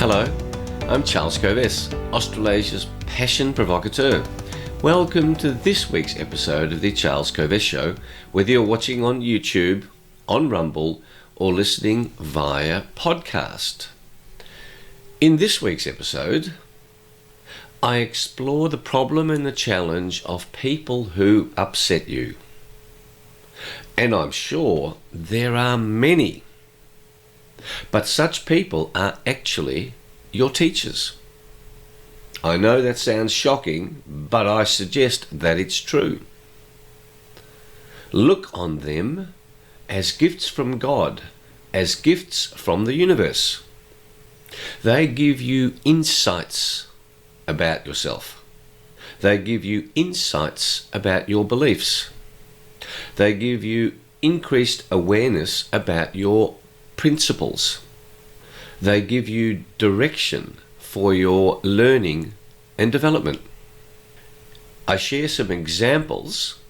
Hello, I'm Charles Coves, Australasia's passion provocateur. Welcome to this week's episode of the Charles Coves Show, whether you're watching on YouTube, on Rumble, or listening via podcast. In this week's episode, I explore the problem and the challenge of people who upset you. And I'm sure there are many. But such people are actually your teachers. I know that sounds shocking, but I suggest that it's true. Look on them as gifts from God, as gifts from the universe. They give you insights about yourself. They give you insights about your beliefs. They give you increased awareness about your principles. They give you direction for your learning and development. I share some examples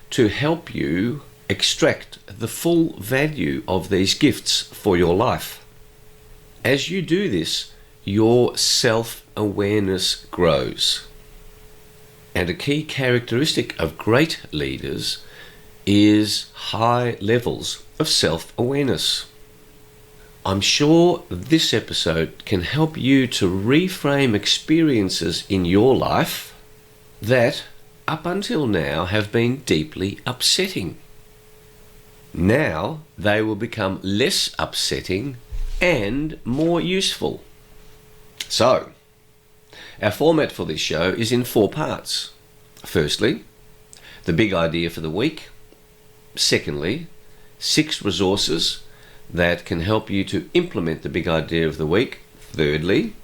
to help you extract the full value of these gifts for your life. As you do this, your self-awareness grows. And a key characteristic of great leaders is high levels of self-awareness. I'm sure this episode can help you to reframe experiences in your life that, up until now, have been deeply upsetting. Now they will become less upsetting and more useful. So, our format for this show is in 4 parts. Firstly, the big idea for the week. Secondly, 6 resources that can help you to implement the big idea of the week. Thirdly,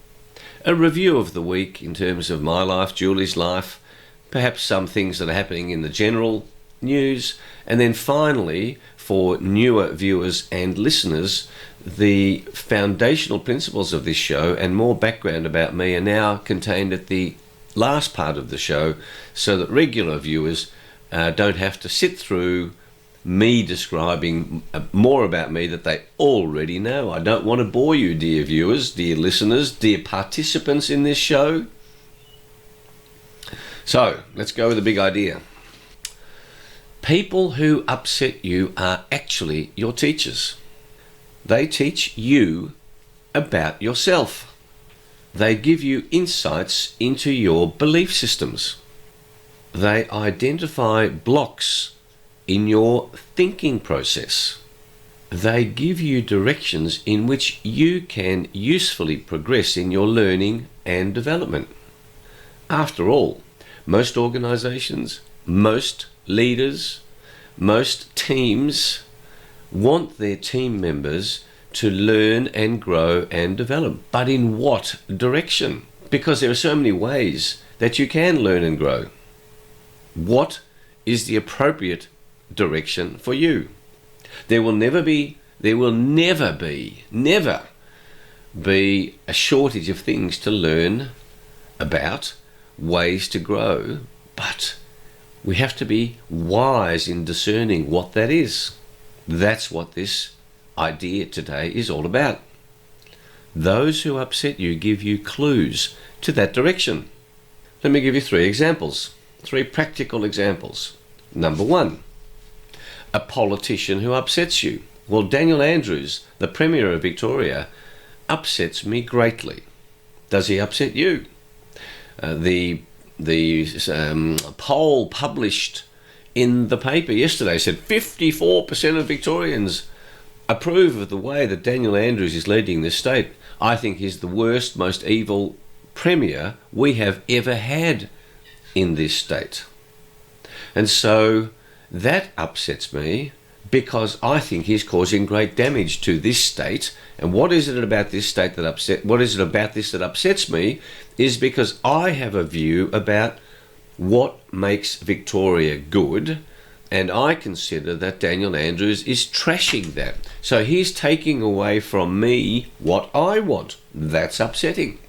a review of the week in terms of my life, Julie's life, perhaps some things that are happening in the general news. And then finally, for newer viewers and listeners, the foundational principles of this show and more background about me are now contained at the last part of the show, so that regular viewers don't have to sit through me describing more about me that they already know. I don't want to bore you, dear viewers, dear listeners, dear participants in this show. So, let's go with the big idea. People who upset you are actually your teachers. They teach you about yourself. They give you insights into your belief systems. They identify blocks in your thinking process. They give you directions in which you can usefully progress in your learning and development. After all, most organizations, most leaders, most teams want their team members to learn and grow and develop. But in what direction? Because there are so many ways that you can learn and grow. What is the appropriate direction for you? There will never be a shortage of things to learn about, ways to grow, but we have to be wise in discerning what that is. That's what this idea today is all about. Those who upset you give you clues to that direction. Let me give you 3 examples, 3 practical examples. Number 1, a politician who upsets you. Well, Daniel Andrews, the Premier of Victoria, upsets me greatly. Does he upset you? The poll published in the paper yesterday said 54% of Victorians approve of the way that Daniel Andrews is leading this state. I think he's the worst, most evil Premier we have ever had in this state. And so that upsets me because I think he's causing great damage to this state. And what is it about this state that upsets me is because I have a view about what makes Victoria good, and I consider that Daniel Andrews is trashing that. So he's taking away from me what I want. That's upsetting.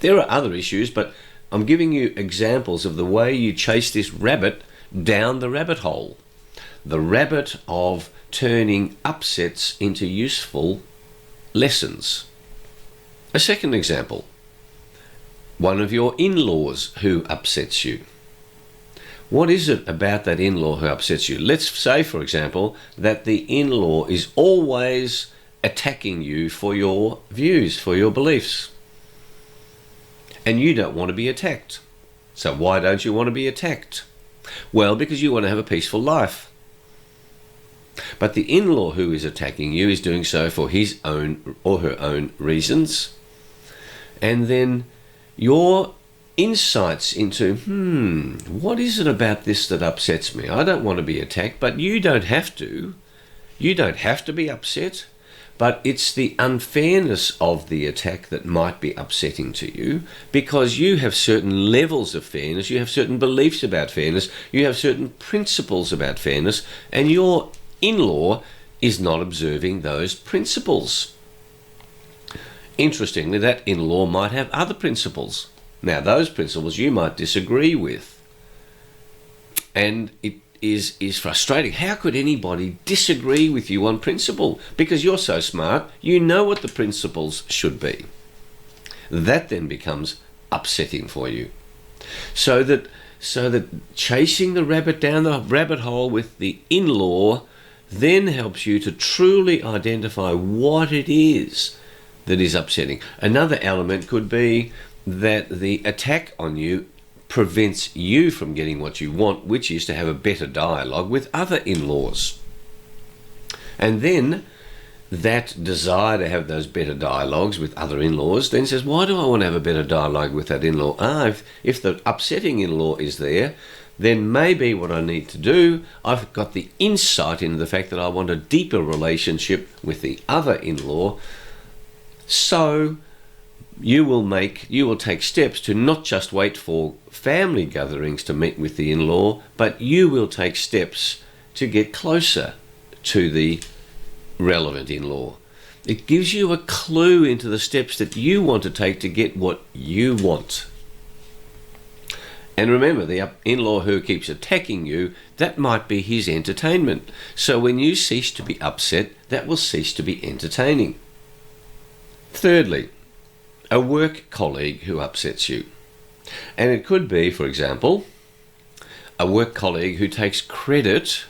There are other issues, but I'm giving you examples of the way you chase this rabbit down the rabbit hole. The rabbit of turning upsets into useful lessons. A second example, one of your in-laws who upsets you. What is it about that in-law who upsets you? Let's say, for example, that the in-law is always attacking you for your views, for your beliefs. And you don't want to be attacked. So why don't you want to be attacked? Well, because you want to have a peaceful life. But the in-law who is attacking you is doing so for his own or her own reasons. And then your insights into, what is it about this that upsets me? I don't want to be attacked, but you don't have to. You don't have to be upset, but it's the unfairness of the attack that might be upsetting to you, because you have certain levels of fairness, you have certain beliefs about fairness, you have certain principles about fairness, and your in-law is not observing those principles. Interestingly, that in-law might have other principles. Now, those principles you might disagree with. And it is frustrating. How could anybody disagree with you on principle? Because you're so smart, you know what the principles should be. That then becomes upsetting for you. So that chasing the rabbit down the rabbit hole with the in-law then helps you to truly identify what it is that is upsetting. Another element could be that the attack on you prevents you from getting what you want, which is to have a better dialogue with other in-laws. And then that desire to have those better dialogues with other in-laws then says, why do I want to have a better dialogue with that in-law? If the upsetting in-law is there, then maybe what I need to do, I've got the insight into the fact that I want a deeper relationship with the other in-law. So you will take steps to not just wait for family gatherings to meet with the in-law, but you will take steps to get closer to the relevant in-law. It gives you a clue into the steps that you want to take to get what you want. And remember, the in-law who keeps attacking you, that might be his entertainment. So when you cease to be upset, that will cease to be entertaining. Thirdly, a work colleague who upsets you. And it could be, for example, a work colleague who takes credit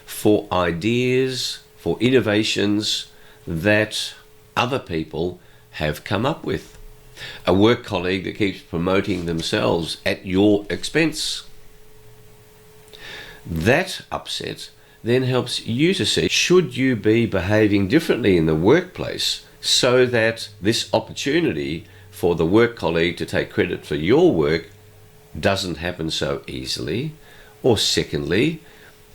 for ideas, for innovations that other people have come up with. A work colleague that keeps promoting themselves at your expense. That upset then helps you to see, should you be behaving differently in the workplace so that this opportunity for the work colleague to take credit for your work doesn't happen so easily? Or secondly,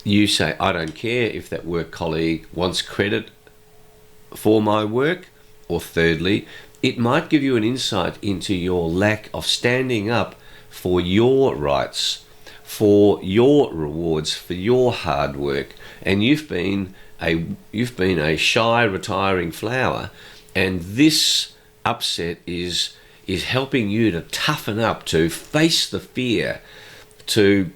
you say, I don't care if that work colleague wants credit for my work. Or thirdly, it might give you an insight into your lack of standing up for your rights, for your rewards, for your hard work. And you've been a shy, retiring flower, and this upset is helping you to toughen up, to face the fear, to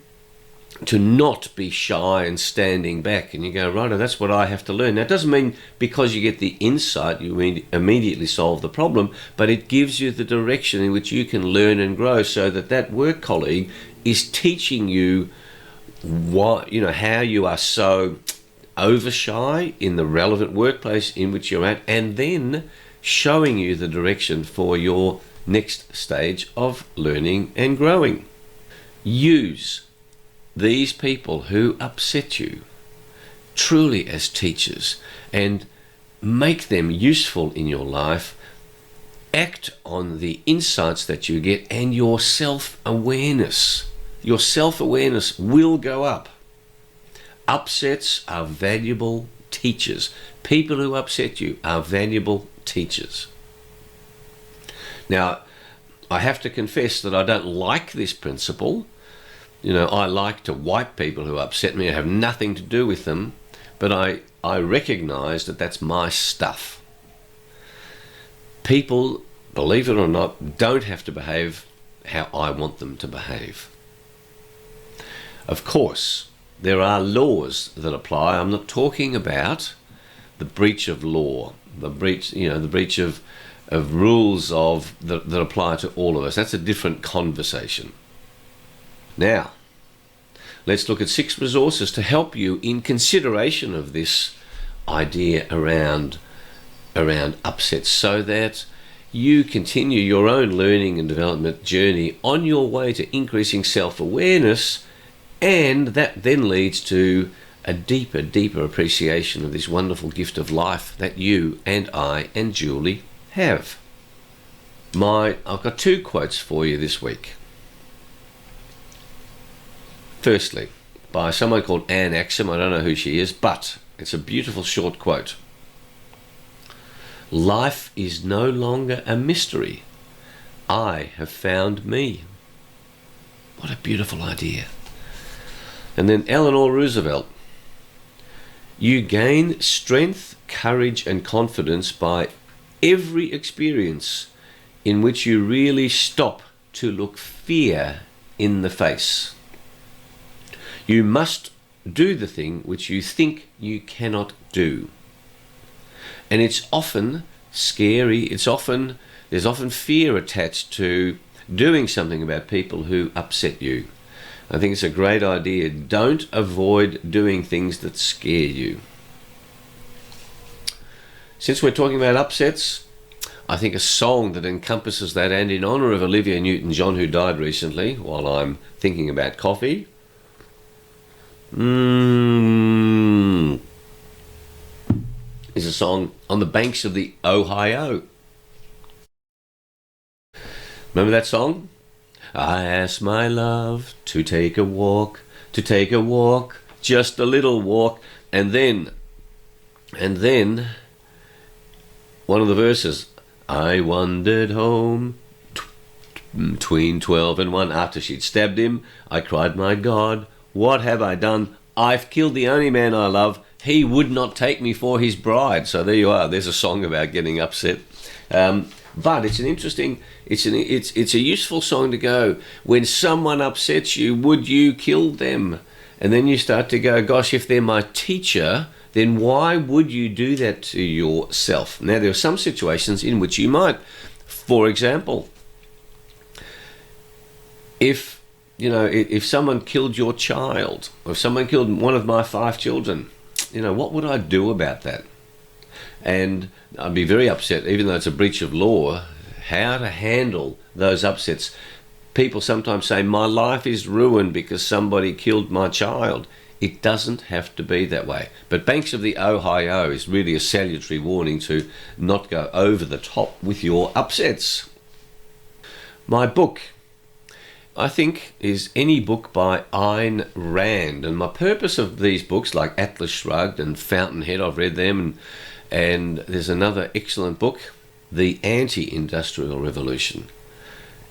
not be shy and standing back. And you go, right, that's what I have to learn. Now, it doesn't mean because you get the insight you immediately solve the problem, but it gives you the direction in which you can learn and grow, so that work colleague is teaching you how you are so over shy in the relevant workplace in which you're at, and then showing you the direction for your next stage of learning and growing. Use these people who upset you truly as teachers and make them useful in your life. Act on the insights that you get, and your self-awareness. Your self-awareness will go up. Upsets are valuable teachers. People who upset you are valuable teachers. Now, I have to confess that I don't like this principle. I like to wipe people who upset me. I have nothing to do with them, but I recognize that that's my stuff. People, believe it or not, don't have to behave how I want them to behave. Of course, there are laws that apply. I'm not talking about the breach of law, the breach of rules that apply to all of us. That's a different conversation. Now, let's look at 6 resources to help you in consideration of this idea around upsets, so that you continue your own learning and development journey on your way to increasing self-awareness, and that then leads to a deeper appreciation of this wonderful gift of life that you and I and Julie have. I've got 2 quotes for you this week. Firstly, by someone called Anne Axum. I don't know who she is, but it's a beautiful short quote. Life is no longer a mystery. I have found me. What a beautiful idea. And then Eleanor Roosevelt. You gain strength, courage, and confidence by every experience in which you really stop to look fear in the face. You must do the thing which you think you cannot do. And it's often scary. There's often fear attached to doing something about people who upset you. I think it's a great idea. Don't avoid doing things that scare you. Since we're talking about upsets, I think a song that encompasses that, and in honour of Olivia Newton-John, who died recently, while I'm thinking about coffee, is a song On the Banks of the Ohio. Remember that song? I asked my love to take a walk, just a little walk, and then one of the verses, I wandered home between 12 and 1 after she'd stabbed him. I cried, my God, what have I done? I've killed the only man I love. He would not take me for his bride. So there you are. There's a song about getting upset. But it's an interesting, it's a useful song to go, when someone upsets you, would you kill them? And then you start to go, gosh, if they're my teacher, then why would you do that to yourself? Now, there are some situations in which you might. For example, if someone killed your child, or if someone killed one of my 5 children, what would I do about that? And I'd be very upset, even though it's a breach of law, how to handle those upsets. People sometimes say, my life is ruined because somebody killed my child. It doesn't have to be that way. But Banks of the Ohio is really a salutary warning to not go over the top with your upsets. My book, I think, is any book by Ayn Rand. And my purpose of these books, like Atlas Shrugged and Fountainhead, I've read them, and there's another excellent book, The Anti-Industrial Revolution.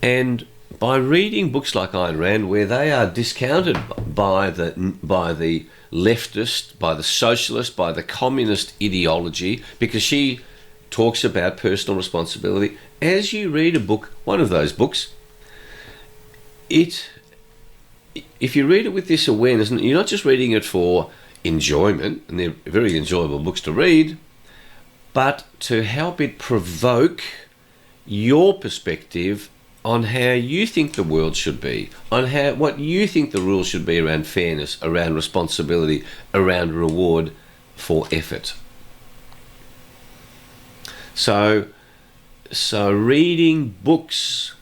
And by reading books like Ayn Rand, where they are discounted by the leftist, by the socialist, by the communist ideology, because she talks about personal responsibility, as you read a book, one of those books, if you read it with this awareness, and you're not just reading it for enjoyment, and they're very enjoyable books to read, but to help it provoke your perspective on how you think the world should be, on what you think the rules should be around fairness, around responsibility, around reward for effort. So reading books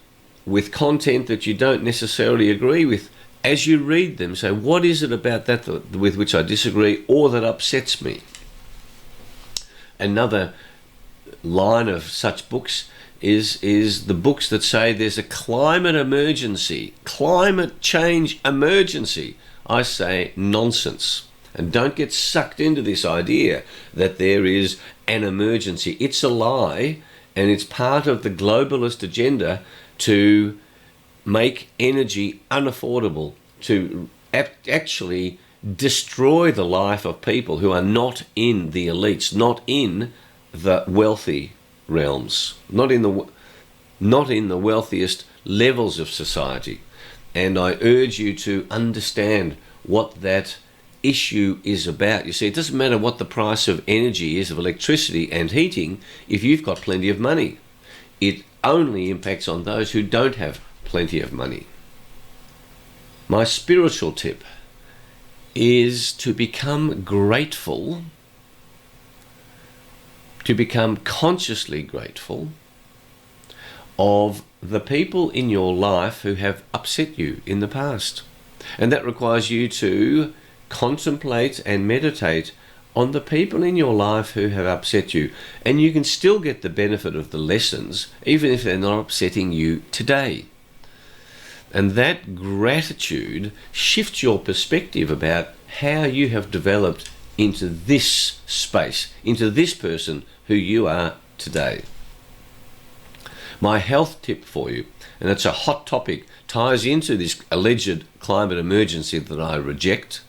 with content that you don't necessarily agree with, as you read them, say, what is it about that with which I disagree or that upsets me? Another line of such books is the books that say there's a climate emergency, climate change emergency. I say nonsense. And don't get sucked into this idea that there is an emergency. It's a lie, and it's part of the globalist agenda to make energy unaffordable, to actually destroy the life of people who are not in the elites, not in the wealthy realms, not in the wealthiest levels of society. And I urge you to understand what that issue is about. You see, it doesn't matter what the price of energy is, of electricity and heating, if you've got plenty of money. It only impacts on those who don't have plenty of money. My spiritual tip is to become grateful, to become consciously grateful of the people in your life who have upset you in the past. And that requires you to contemplate and meditate on the people in your life who have upset you. And you can still get the benefit of the lessons, even if they're not upsetting you today. And that gratitude shifts your perspective about how you have developed into this space, into this person who you are today. My health tip for you, and it's a hot topic, ties into this alleged climate emergency that I reject,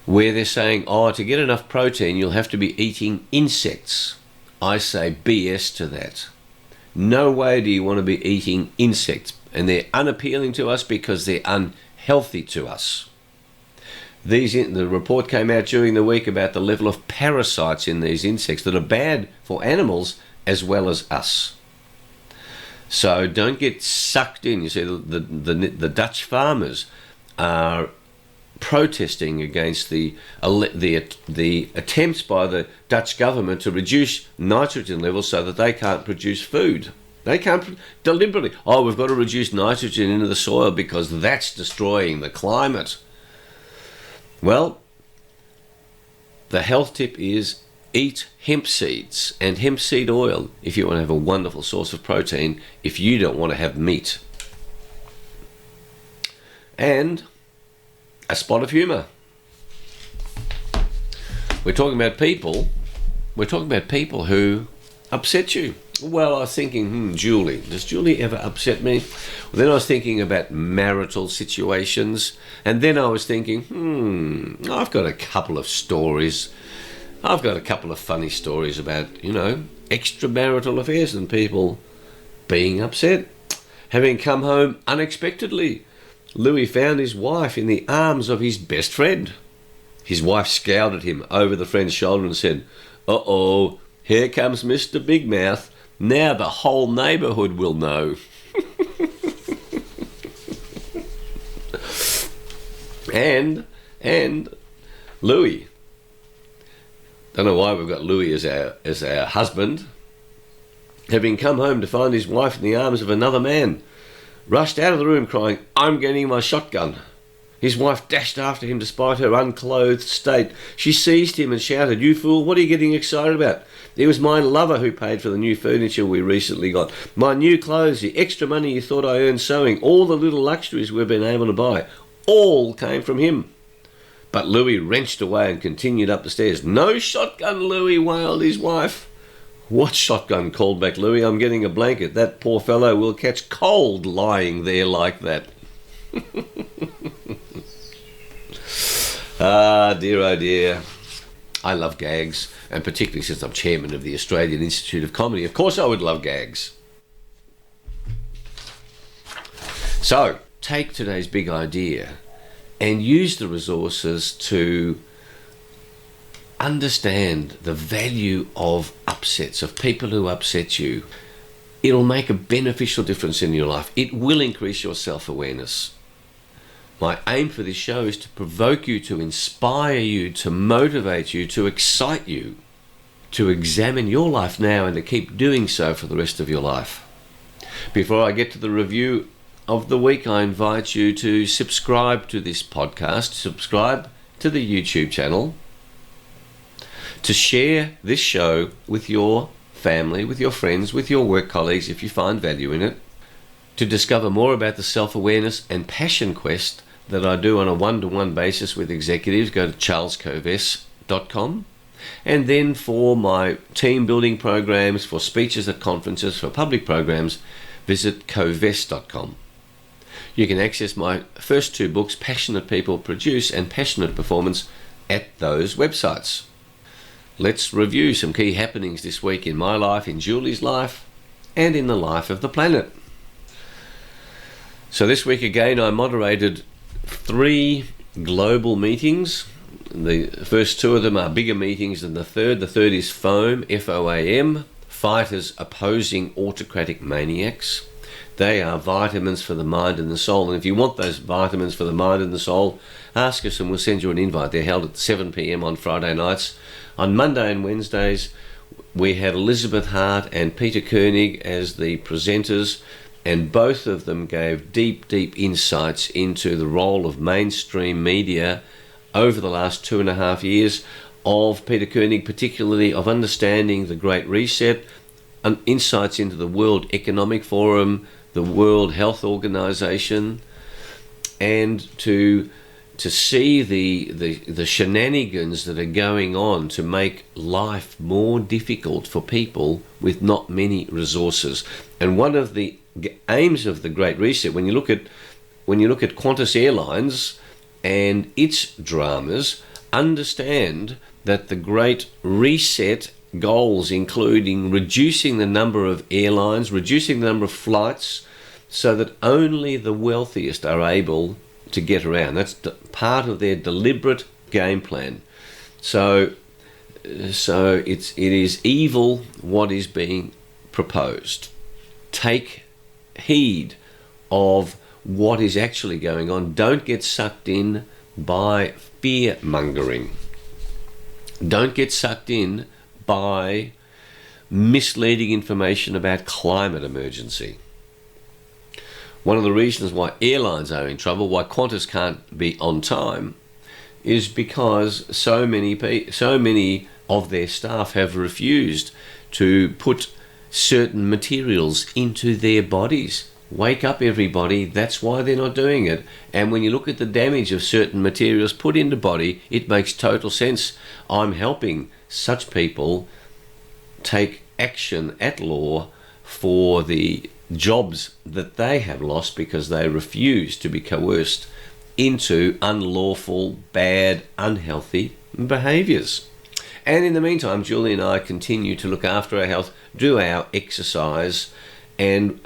where they're saying, to get enough protein, you'll have to be eating insects. I say BS to that. No way do you want to be eating insects. And they're unappealing to us because they're unhealthy to us. The report came out during the week about the level of parasites in these insects that are bad for animals as well as us. So don't get sucked in. You see, the Dutch farmers are protesting against the attempts by the Dutch government to reduce nitrogen levels so that they can't produce food. They can't deliberately, we've got to reduce nitrogen into the soil because that's destroying the climate. Well, the health tip is eat hemp seeds and hemp seed oil if you want to have a wonderful source of protein, if you don't want to have meat. And a spot of humour. We're talking about people who upset you. Well, I was thinking, Julie. Does Julie ever upset me? Well, then I was thinking about marital situations. And then I was thinking, I've got a couple of stories. I've got a couple of funny stories about, extramarital affairs and people being upset. Having come home unexpectedly, Louis found his wife in the arms of his best friend. His wife scowled at him over the friend's shoulder and said, "Uh-oh, here comes Mr. Big Mouth. Now the whole neighbourhood will know." and Louis, don't know why we've got Louis as our husband, having come home to find his wife in the arms of another man, rushed out of the room crying, "I'm getting my shotgun." His wife dashed after him despite her unclothed state. She seized him and shouted, "You fool, what are you getting excited about? It was my lover who paid for the new furniture we recently got. My new clothes, the extra money you thought I earned sewing, all the little luxuries we've been able to buy, all came from him." But Louis wrenched away and continued up the stairs. "No shotgun, Louis," wailed his wife. "What shotgun?" called back Louis. "I'm getting a blanket. That poor fellow will catch cold lying there like that." Dear, oh dear. I love gags, and particularly since I'm chairman of the Australian Institute of Comedy, of course I would love gags. So, take today's big idea and use the resources to understand the value of upsets, of people who upset you. It'll make a beneficial difference in your life. It will increase your self-awareness. My aim for this show is to provoke you, to inspire you, to motivate you, to excite you, to examine your life now and to keep doing so for the rest of your life. Before I get to the review of the week, I invite you to subscribe to this podcast, subscribe to the YouTube channel, to share this show with your family, with your friends, with your work colleagues if you find value in it, to discover more about the self-awareness and passion quest that I do on a one-to-one basis with executives. Go to charlescoves.com. And then for my team building programs, for speeches at conferences, for public programs, visit coves.com. You can access my first two books, Passionate People Produce and Passionate Performance, at those websites. Let's review some key happenings this week in my life, in Julie's life, and in the life of the planet. So this week again, I moderated 3 global meetings. The first 2 of them are bigger meetings than the third. The third is FOAM, F-O-A-M, fighters opposing autocratic maniacs. They are vitamins for the mind and the soul. And if you want those vitamins for the mind and the soul, ask us and we'll send you an invite. They're held at 7 p.m. on Friday nights. On Monday and Wednesdays, we had Elizabeth Hart and Peter Koenig as the presenters, and both of them gave deep insights into the role of mainstream media over the last 2.5 years, of Peter Koenig particularly, of understanding the Great Reset, and insights into the World Economic Forum, the World Health Organization, and to see the shenanigans that are going on to make life more difficult for people with not many resources. And one of the aims of the Great Reset, when you look at Qantas Airlines and its dramas, understand that the Great Reset goals, including reducing the number of airlines, reducing the number of flights, so that only the wealthiest are able to get around. That's part of their deliberate game plan. So it is evil what is being proposed. Take heed of what is actually going on. Don't get sucked in by fear mongering. Don't get sucked in by misleading information about climate emergency. One of the reasons why airlines are in trouble, why Qantas can't be on time, is because so many of their staff have refused to put certain materials into their bodies. Wake up, everybody. That's why they're not doing it. And when you look at the damage of certain materials put into body, it makes total sense. I'm helping such people take action at law for the jobs that they have lost because they refuse to be coerced into unlawful, bad, unhealthy behaviours. And in the meantime, Julie and I continue to look after our health, do our exercise, and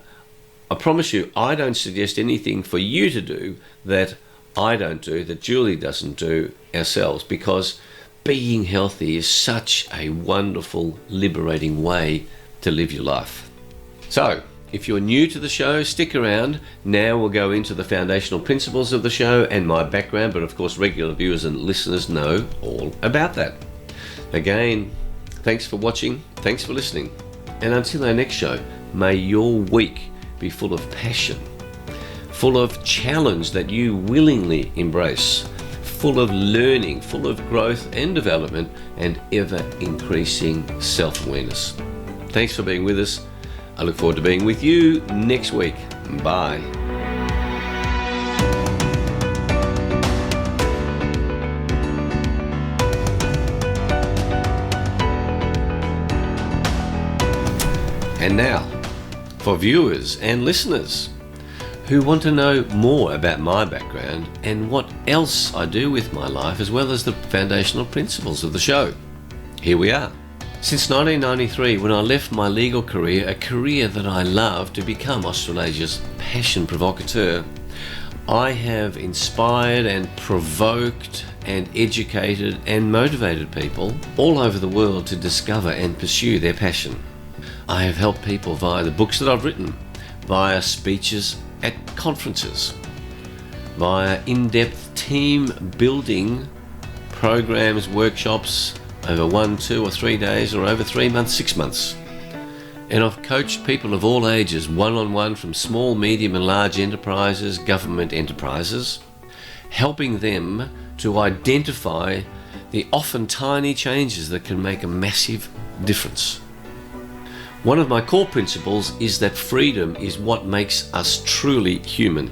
I promise you, I don't suggest anything for you to do that I don't do, that Julie doesn't do ourselves, because being healthy is such a wonderful, liberating way to live your life. So, if you're new to the show, stick around. Now we'll go into the foundational principles of the show and my background, but of course regular viewers and listeners know all about that. Again, thanks for watching, thanks for listening, and until our next show, may your week be full of passion, full of challenge that you willingly embrace, full of learning, full of growth and development, and ever increasing self-awareness. Thanks for being with us. I look forward to being with you next week. Bye. And now, for viewers and listeners who want to know more about my background and what else I do with my life, as well as the foundational principles of the show, here we are. Since 1993, when I left my legal career, a career that I love, to become Australasia's passion provocateur, I have inspired and provoked and educated and motivated people all over the world to discover and pursue their passion. I have helped people via the books that I've written, via speeches at conferences, via in-depth team building programs, workshops, over 1, 2 or 3 days, or over 3 months, 6 months. And I've coached people of all ages, one-on-one, from small, medium and large enterprises, government enterprises, helping them to identify the often tiny changes that can make a massive difference. One of my core principles is that freedom is what makes us truly human.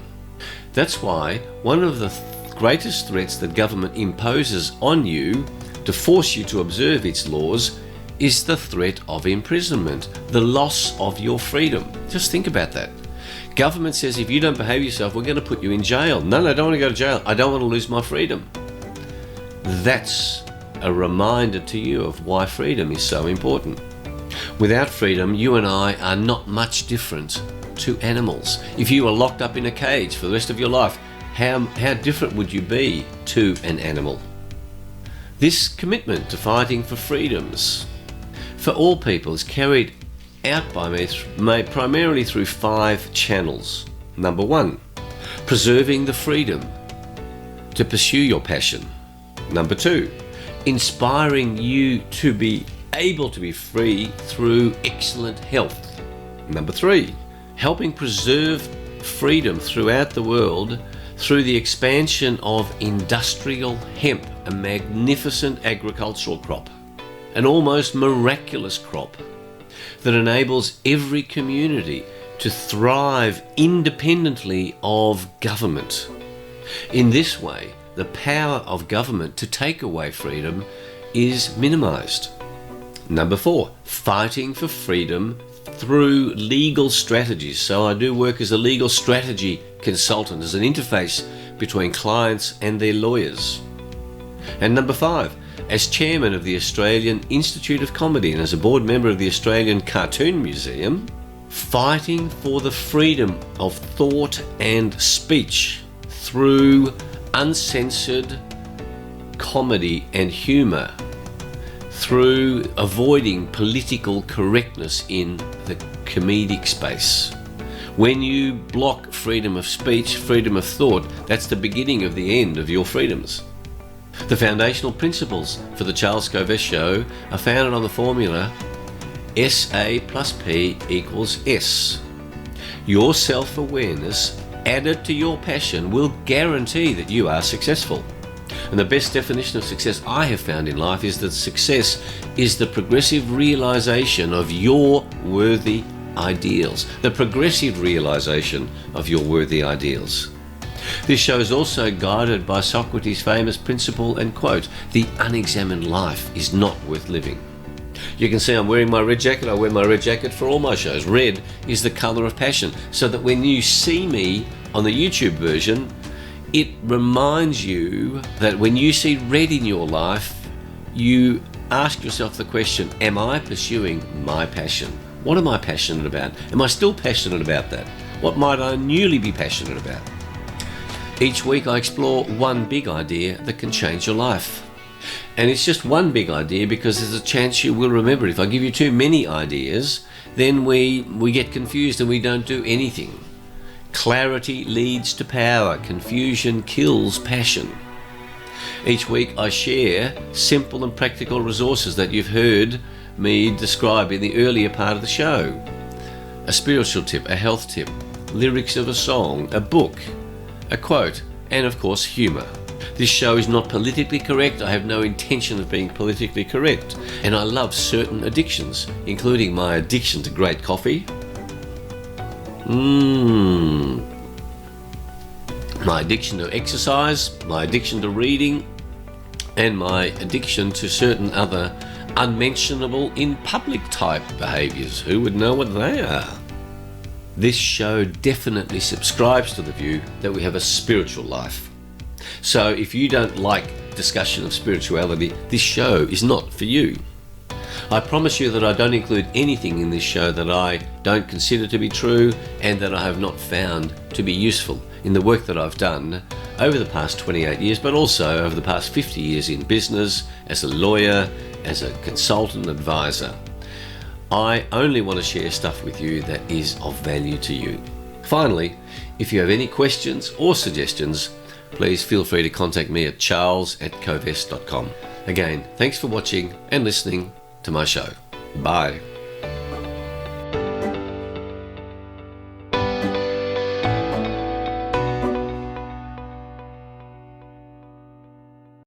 That's why one of the greatest threats that government imposes on you to force you to observe its laws is the threat of imprisonment, the loss of your freedom. Just think about that. Government says if you don't behave yourself, we're going to put you in jail. No, I don't want to go to jail. I don't want to lose my freedom. That's a reminder to you of why freedom is so important. Without freedom, you and I are not much different to animals. If you were locked up in a cage for the rest of your life, how different would you be to an animal? This commitment to fighting for freedoms for all people is carried out by me primarily through 5 channels. Number 1, preserving the freedom to pursue your passion. Number 2, inspiring you to be able to be free through excellent health. Number 3, helping preserve freedom throughout the world through the expansion of industrial hemp, a magnificent agricultural crop, an almost miraculous crop that enables every community to thrive independently of government. In this way, the power of government to take away freedom is minimized. Number 4, fighting for freedom through legal strategies. So I do work as a legal strategy consultant, as an interface between clients and their lawyers. And number 5, as chairman of the Australian Institute of Comedy and as a board member of the Australian Cartoon Museum, fighting for the freedom of thought and speech through uncensored comedy and humour, through avoiding political correctness in the comedic space. When you block freedom of speech, freedom of thought, that's the beginning of the end of your freedoms. The foundational principles for the Charles Covess Show are founded on the formula SA plus P equals S. Your self-awareness added to your passion will guarantee that you are successful. And the best definition of success I have found in life is that success is the progressive realization of your worthy ideals. The progressive realization of your worthy ideals. This show is also guided by Socrates' famous principle and quote, "The unexamined life is not worth living." You can see I'm wearing my red jacket. I wear my red jacket for all my shows. Red is the colour of passion, so that when you see me on the YouTube version, it reminds you that when you see red in your life, you ask yourself the question, am I pursuing my passion? What am I passionate about? Am I still passionate about that? What might I newly be passionate about? Each week I explore one big idea that can change your life. And it's just one big idea because there's a chance you will remember it. If I give you too many ideas, then we get confused and we don't do anything. Clarity leads to power. Confusion kills passion. Each week I share simple and practical resources that you've heard me describe in the earlier part of the show. A spiritual tip, a health tip, lyrics of a song, a book, a quote, and of course humour. This show is not politically correct. I have no intention of being politically correct. And I love certain addictions, including my addiction to great coffee, my addiction to exercise, my addiction to reading, and my addiction to certain other unmentionable in public type behaviours. Who would know what they are? This show definitely subscribes to the view that we have a spiritual life. So if you don't like discussion of spirituality, this show is not for you. I promise you that I don't include anything in this show that I don't consider to be true and that I have not found to be useful in the work that I've done over the past 28 years, but also over the past 50 years in business, as a lawyer, as a consultant advisor. I only want to share stuff with you that is of value to you. Finally, if you have any questions or suggestions, please feel free to contact me at charles@covess.com. Again, thanks for watching and listening to my show. Bye.